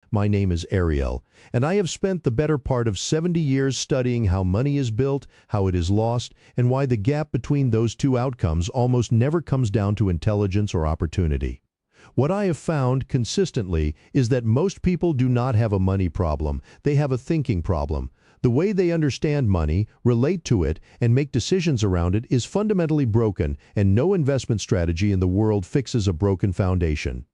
My name is Ariel, and I have spent the better part of 70 years studying how money is built, how it is lost, and why the gap between those two outcomes almost never comes down to intelligence or opportunity. What I have found consistently is that most people do not have a money problem, they have a thinking problem. The way they understand money, relate to it, and make decisions around it is fundamentally broken, and no investment strategy in the world fixes a broken foundation.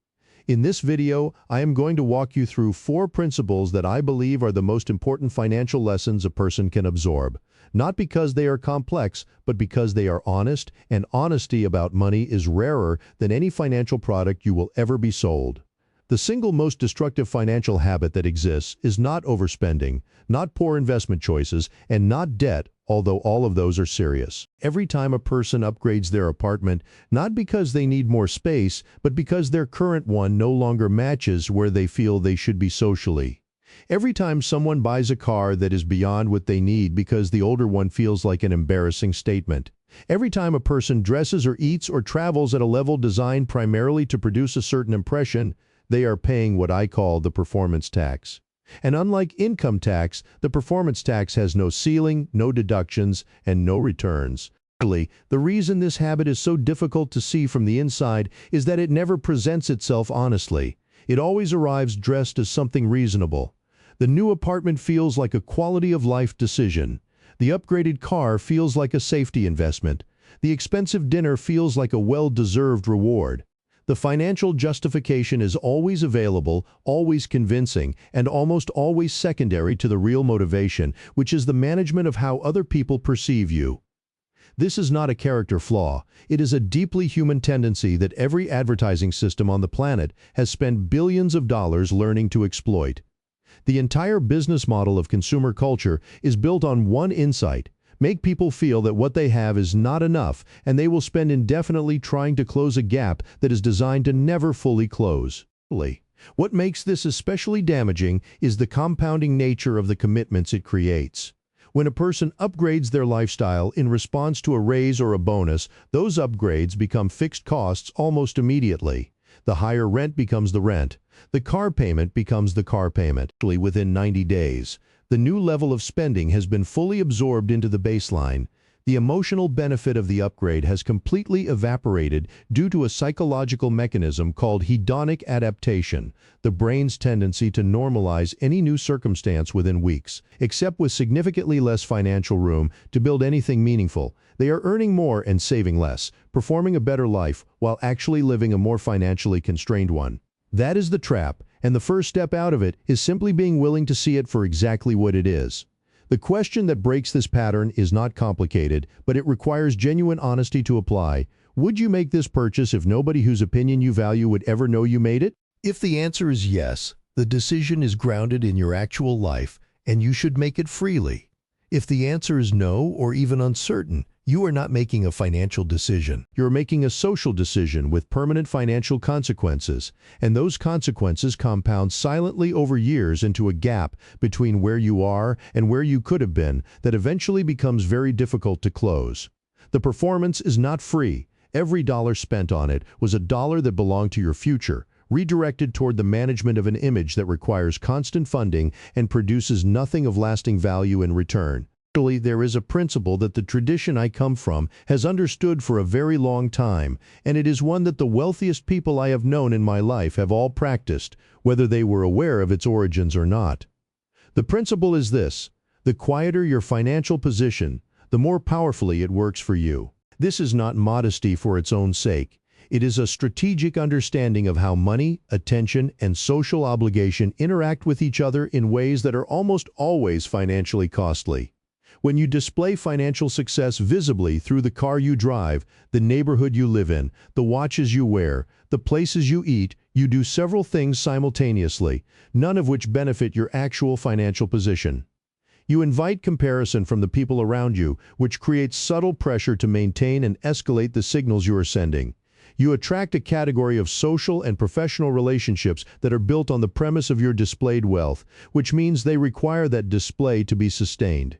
In this video, I am going to walk you through 4 principles that I believe are the most important financial lessons a person can absorb. Not because they are complex, but because they are honest, and honesty about money is rarer than any financial product you will ever be sold. The single most destructive financial habit that exists is not overspending, not poor investment choices, and not debt, although all of those are serious. Every time a person upgrades their apartment, not because they need more space, but because their current one no longer matches where they feel they should be socially. Every time someone buys a car that is beyond what they need because the older one feels like an embarrassing statement. Every time a person dresses or eats or travels at a level designed primarily to produce a certain impression, they are paying what I call the performance tax. And unlike income tax, the performance tax has no ceiling, no deductions, and no returns. The reason this habit is so difficult to see from the inside is that it never presents itself honestly. It always arrives dressed as something reasonable. The new apartment feels like a quality of life decision. The upgraded car feels like a safety investment. The expensive dinner feels like a well-deserved reward. The financial justification is always available, always convincing, and almost always secondary to the real motivation, which is the management of how other people perceive you. This is not a character flaw. It is a deeply human tendency that every advertising system on the planet has spent billions of dollars learning to exploit. The entire business model of consumer culture is built on one insight: make people feel that what they have is not enough, and they will spend indefinitely trying to close a gap that is designed to never fully close. What makes this especially damaging is the compounding nature of the commitments it creates. When a person upgrades their lifestyle in response to a raise or a bonus, those upgrades become fixed costs almost immediately. The higher rent becomes the rent. The car payment becomes the car payment. Within 90 days. The new level of spending has been fully absorbed into the baseline. The emotional benefit of the upgrade has completely evaporated due to a psychological mechanism called hedonic adaptation, the brain's tendency to normalize any new circumstance within weeks. Except with significantly less financial room to build anything meaningful, they are earning more and saving less, performing a better life while actually living a more financially constrained one. That is the trap, and the first step out of it is simply being willing to see it for exactly what it is. The question that breaks this pattern is not complicated, but it requires genuine honesty to apply. Would you make this purchase if nobody whose opinion you value would ever know you made it? If the answer is yes, the decision is grounded in your actual life, and you should make it freely. If the answer is no, or even uncertain, you are not making a financial decision. You're making a social decision with permanent financial consequences, and those consequences compound silently over years into a gap between where you are and where you could have been that eventually becomes very difficult to close. The performance is not free. Every dollar spent on it was a dollar that belonged to your future, redirected toward the management of an image that requires constant funding and produces nothing of lasting value in return. There is a principle that the tradition I come from has understood for a very long time, and it is one that the wealthiest people I have known in my life have all practiced, whether they were aware of its origins or not. The principle is this: the quieter your financial position, the more powerfully it works for you. This is not modesty for its own sake. It is a strategic understanding of how money, attention, and social obligation interact with each other in ways that are almost always financially costly. When you display financial success visibly through the car you drive, the neighborhood you live in, the watches you wear, the places you eat, you do several things simultaneously, none of which benefit your actual financial position. You invite comparison from the people around you, which creates subtle pressure to maintain and escalate the signals you are sending. You attract a category of social and professional relationships that are built on the premise of your displayed wealth, which means they require that display to be sustained.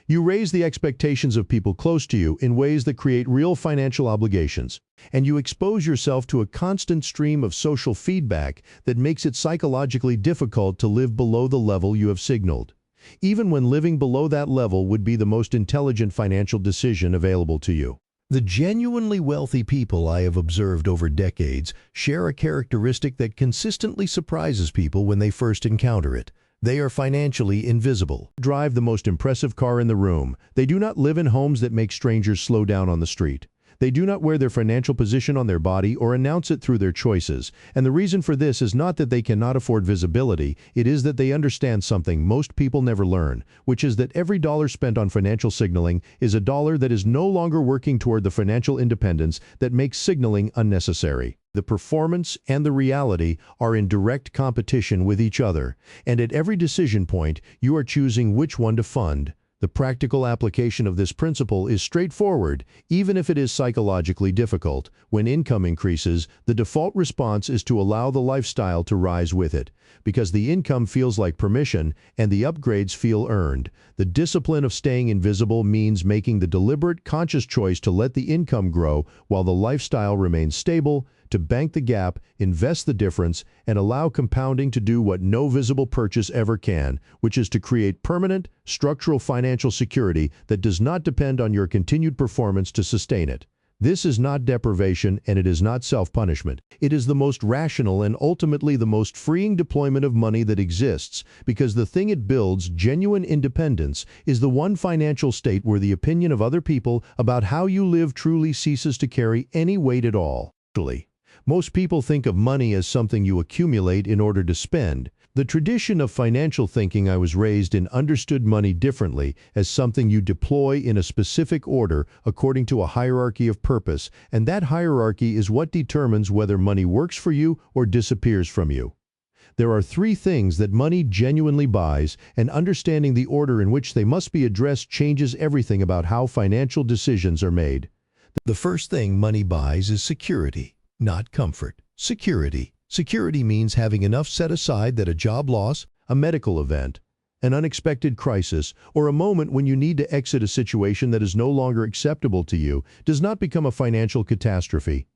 You raise the expectations of people close to you in ways that create real financial obligations, and you expose yourself to a constant stream of social feedback that makes it psychologically difficult to live below the level you have signaled, even when living below that level would be the most intelligent financial decision available to you. The genuinely wealthy people I have observed over decades share a characteristic that consistently surprises people when they first encounter it. They are financially invisible. Drive the most impressive car in the room. They do not live in homes that make strangers slow down on the street. They do not wear their financial position on their body or announce it through their choices. And the reason for this is not that they cannot afford visibility, it is that they understand something most people never learn, which is that every dollar spent on financial signaling is a dollar that is no longer working toward the financial independence that makes signaling unnecessary. The performance and the reality are in direct competition with each other, and at every decision point, you are choosing which one to fund. The practical application of this principle is straightforward, even if it is psychologically difficult. When income increases, the default response is to allow the lifestyle to rise with it, because the income feels like permission and the upgrades feel earned. The discipline of staying invisible means making the deliberate, conscious choice to let the income grow while the lifestyle remains stable, to bank the gap, invest the difference, and allow compounding to do what no visible purchase ever can, which is to create permanent, structural financial security that does not depend on your continued performance to sustain it. This is not deprivation and it is not self-punishment. It is the most rational and ultimately the most freeing deployment of money that exists, because the thing it builds, genuine independence, is the one financial state where the opinion of other people about how you live truly ceases to carry any weight at all. Most people think of money as something you accumulate in order to spend. The tradition of financial thinking I was raised in understood money differently, as something you deploy in a specific order according to a hierarchy of purpose, and that hierarchy is what determines whether money works for you or disappears from you. There are three things that money genuinely buys, and understanding the order in which they must be addressed changes everything about how financial decisions are made. The first thing money buys is security. Not comfort. Security. Security means having enough set aside that a job loss, a medical event, an unexpected crisis, or a moment when you need to exit a situation that is no longer acceptable to you does not become a financial catastrophe.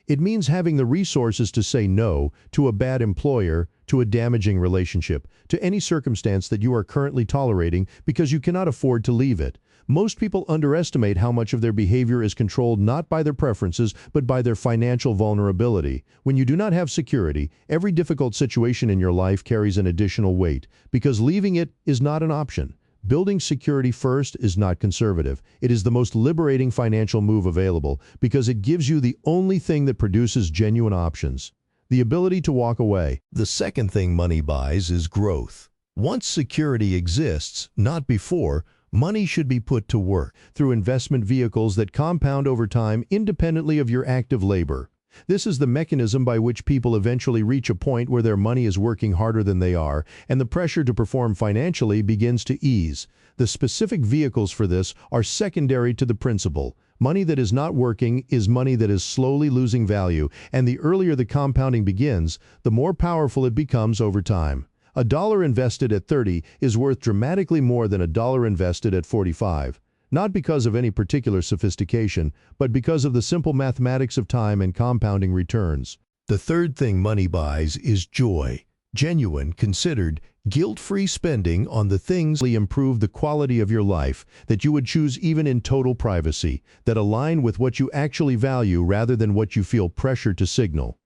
It means having the resources to say no to a bad employer, to a damaging relationship, to any circumstance that you are currently tolerating because you cannot afford to leave it. Most people underestimate how much of their behavior is controlled not by their preferences, but by their financial vulnerability. When you do not have security, every difficult situation in your life carries an additional weight, because leaving it is not an option. Building security first is not conservative. It is the most liberating financial move available, because it gives you the only thing that produces genuine options: the ability to walk away. The second thing money buys is growth. Once security exists, not before, money should be put to work through investment vehicles that compound over time independently of your active labor. This is the mechanism by which people eventually reach a point where their money is working harder than they are, and the pressure to perform financially begins to ease. The specific vehicles for this are secondary to the principle. Money that is not working is money that is slowly losing value, and the earlier the compounding begins, the more powerful it becomes over time. A dollar invested at 30 is worth dramatically more than a dollar invested at 45, not because of any particular sophistication, but because of the simple mathematics of time and compounding returns. The third thing money buys is joy. Genuine, considered, guilt-free spending on the things that improve the quality of your life, that you would choose even in total privacy, that align with what you actually value rather than what you feel pressure to signal.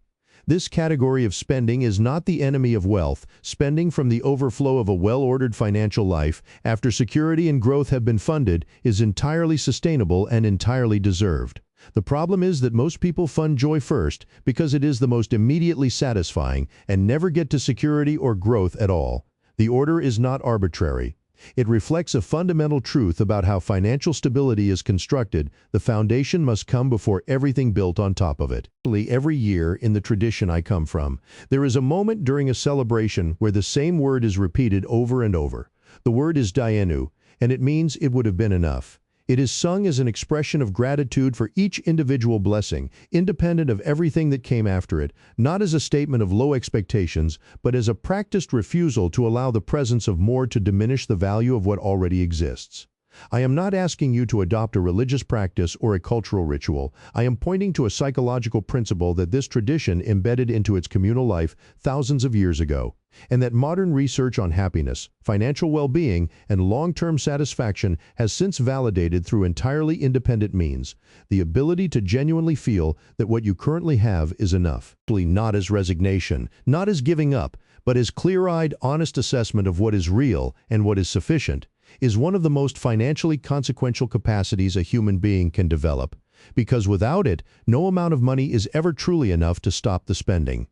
This category of spending is not the enemy of wealth. Spending from the overflow of a well-ordered financial life, after security and growth have been funded, is entirely sustainable and entirely deserved. The problem is that most people fund joy first because it is the most immediately satisfying and never get to security or growth at all. The order is not arbitrary. It reflects a fundamental truth about how financial stability is constructed. The foundation must come before everything built on top of it. Every year, in the tradition I come from, there is a moment during a celebration where the same word is repeated over and over. The word is Dayenu, and it means it would have been enough. It is sung as an expression of gratitude for each individual blessing, independent of everything that came after it, not as a statement of low expectations, but as a practiced refusal to allow the presence of more to diminish the value of what already exists. I am not asking you to adopt a religious practice or a cultural ritual. I am pointing to a psychological principle that this tradition embedded into its communal life thousands of years ago, and that modern research on happiness, financial well-being, and long-term satisfaction has since validated through entirely independent means: the ability to genuinely feel that what you currently have is enough. Not as resignation, not as giving up, but as clear-eyed, honest assessment of what is real and what is sufficient, is one of the most financially consequential capacities a human being can develop, because without it, no amount of money is ever truly enough to stop the spending.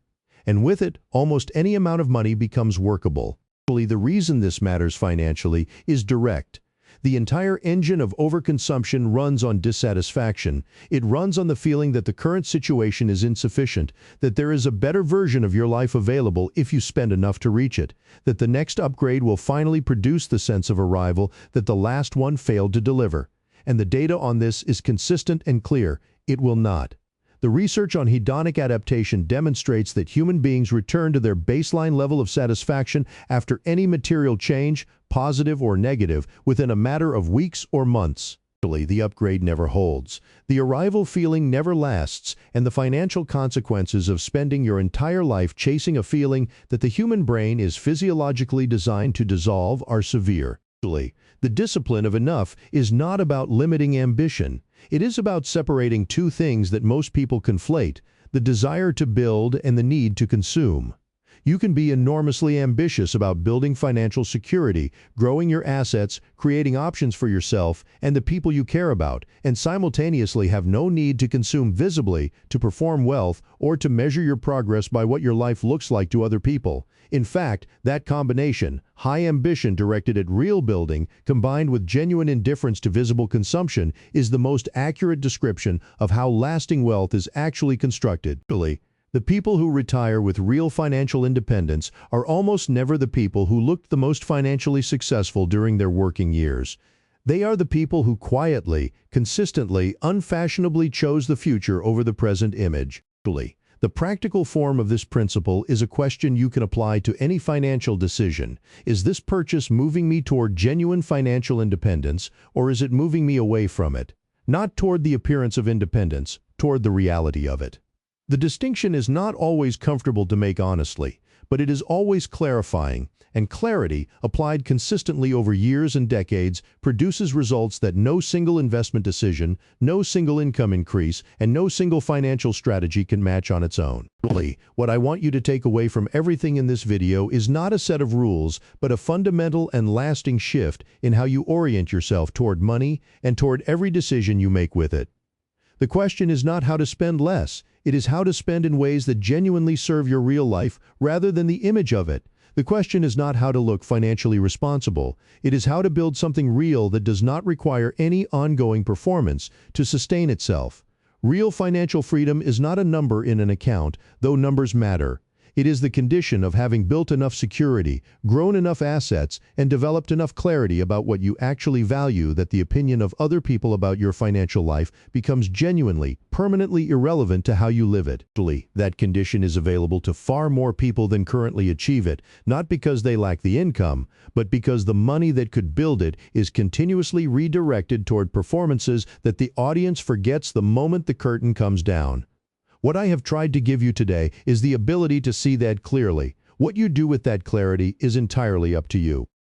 And with it, almost any amount of money becomes workable. The reason this matters financially is direct. The entire engine of overconsumption runs on dissatisfaction. It runs on the feeling that the current situation is insufficient, that there is a better version of your life available if you spend enough to reach it, that the next upgrade will finally produce the sense of arrival that the last one failed to deliver. And the data on this is consistent and clear: it will not. The research on hedonic adaptation demonstrates that human beings return to their baseline level of satisfaction after any material change, positive or negative, within a matter of weeks or months. The upgrade never holds, the arrival feeling never lasts, and the financial consequences of spending your entire life chasing a feeling that the human brain is physiologically designed to dissolve are severe. The discipline of enough is not about limiting ambition. It is about separating two things that most people conflate: the desire to build and the need to consume. You can be enormously ambitious about building financial security, growing your assets, creating options for yourself and the people you care about, and simultaneously have no need to consume visibly, to perform wealth, or to measure your progress by what your life looks like to other people. In fact, that combination, high ambition directed at real building, combined with genuine indifference to visible consumption, is the most accurate description of how lasting wealth is actually constructed. The people who retire with real financial independence are almost never the people who looked the most financially successful during their working years. They are the people who quietly, consistently, unfashionably chose the future over the present image. The practical form of this principle is a question you can apply to any financial decision. Is this purchase moving me toward genuine financial independence, or is it moving me away from it? Not toward the appearance of independence, toward the reality of it. The distinction is not always comfortable to make honestly, but it is always clarifying, and clarity, applied consistently over years and decades, produces results that no single investment decision, no single income increase, and no single financial strategy can match on its own. What I want you to take away from everything in this video is not a set of rules, but a fundamental and lasting shift in how you orient yourself toward money and toward every decision you make with it. The question is not how to spend less. It is how to spend in ways that genuinely serve your real life rather than the image of it. The question is not how to look financially responsible. It is how to build something real that does not require any ongoing performance to sustain itself. Real financial freedom is not a number in an account, though numbers matter. It is the condition of having built enough security, grown enough assets, and developed enough clarity about what you actually value that the opinion of other people about your financial life becomes genuinely, permanently irrelevant to how you live it. That condition is available to far more people than currently achieve it, not because they lack the income, but because the money that could build it is continuously redirected toward performances that the audience forgets the moment the curtain comes down. What I have tried to give you today is the ability to see that clearly. What you do with that clarity is entirely up to you.